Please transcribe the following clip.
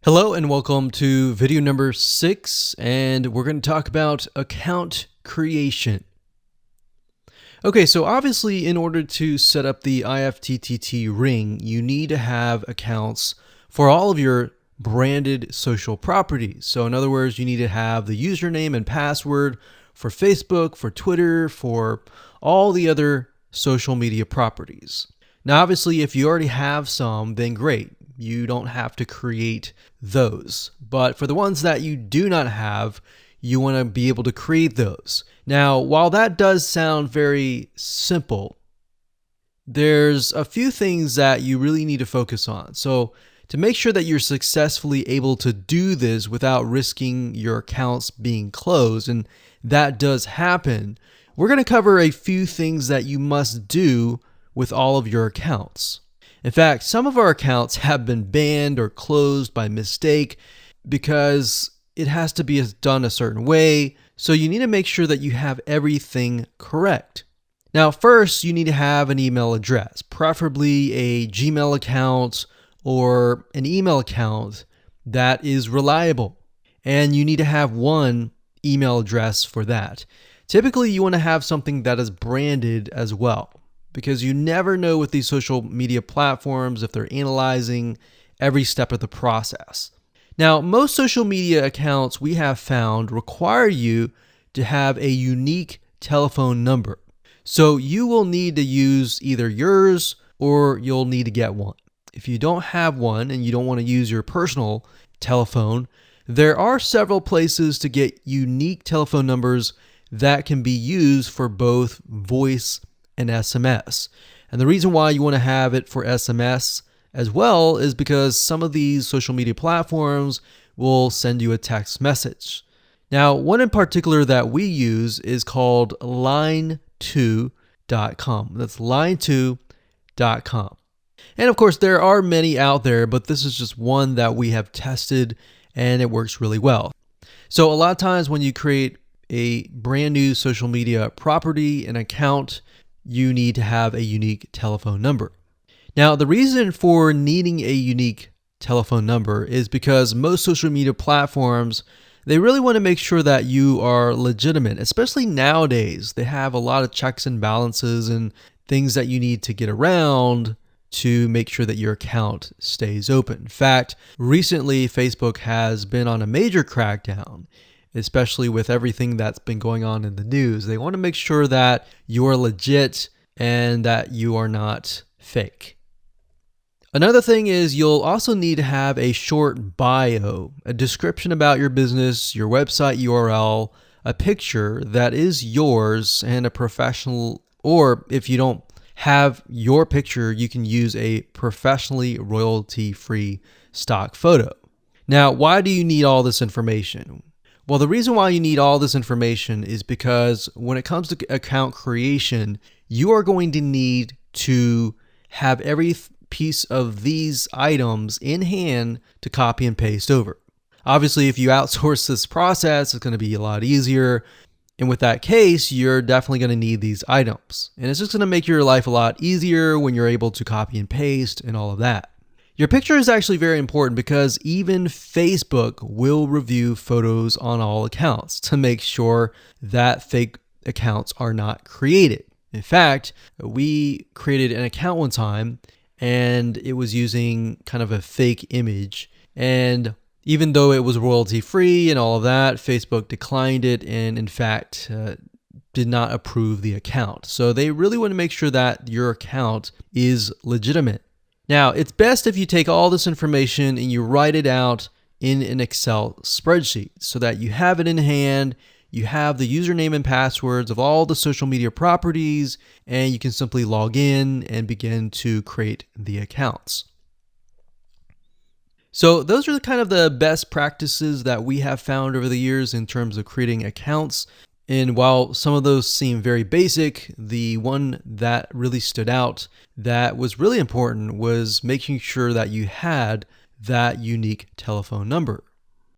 Hello and welcome to video number 6, and we're going to talk about account creation. Okay, so obviously in order to set up the IFTTT ring, you need to have accounts for all of your branded social properties. So in other words, you need to have the username and password for Facebook, for Twitter, for all the other social media properties. Now, obviously, if you already have some, then great. You don't have to create those. But for the ones that you do not have, you want to be able to create those. Now, while that does sound very simple, there's a few things that you really need to focus on. So to make sure that you're successfully able to do this without risking your accounts being closed, and that does happen, we're going to cover a few things that you must do with all of your accounts. In fact, some of our accounts have been banned or closed by mistake because it has to be done a certain way. So you need to make sure that you have everything correct. Now, first, you need to have an email address, preferably a Gmail account or an email account that is reliable. And you need to have one email address for that. Typically, you want to have something that is branded as well, because you never know with these social media platforms if they're analyzing every step of the process. Now, most social media accounts we have found require you to have a unique telephone number. So you will need to use either yours or you'll need to get one. If you don't have one and you don't want to use your personal telephone, there are several places to get unique telephone numbers that can be used for both voice and SMS. And the reason why you want to have it for SMS as well is because some of these social media platforms will send you a text message. Now, one in particular that we use is called line2.com. That's line2.com. And of course, there are many out there, but this is just one that we have tested and it works really well. So a lot of times when you create a brand new social media property, an account, you need to have a unique telephone number. Now, the reason for needing a unique telephone number is because most social media platforms, they really want to make sure that you are legitimate, especially nowadays. They have a lot of checks and balances and things that you need to get around to make sure that your account stays open. In fact, recently, Facebook has been on a major crackdown, especially with everything that's been going on in the news. They want to make sure that you are legit and that you are not fake. Another thing is you'll also need to have a short bio, a description about your business, your website URL, a picture that is yours, and a professional, or if you don't have your picture, you can use a professionally royalty-free stock photo. Now, why do you need all this information? Well, the reason why you need all this information is because when it comes to account creation, you are going to need to have every piece of these items in hand to copy and paste over. Obviously, if you outsource this process, it's going to be a lot easier. And with that case, you're definitely going to need these items. And it's just going to make your life a lot easier when you're able to copy and paste and all of that. Your picture is actually very important because even Facebook will review photos on all accounts to make sure that fake accounts are not created. In fact, we created an account one time and it was using kind of a fake image. And even though it was royalty free and all of that, Facebook declined it and in fact did not approve the account. So they really want to make sure that your account is legitimate. Now, it's best if you take all this information and you write it out in an Excel spreadsheet so that you have it in hand, you have the username and passwords of all the social media properties, and you can simply log in and begin to create the accounts. So those are kind of the best practices that we have found over the years in terms of creating accounts. And while some of those seem very basic, the one that really stood out that was really important was making sure that you had that unique telephone number.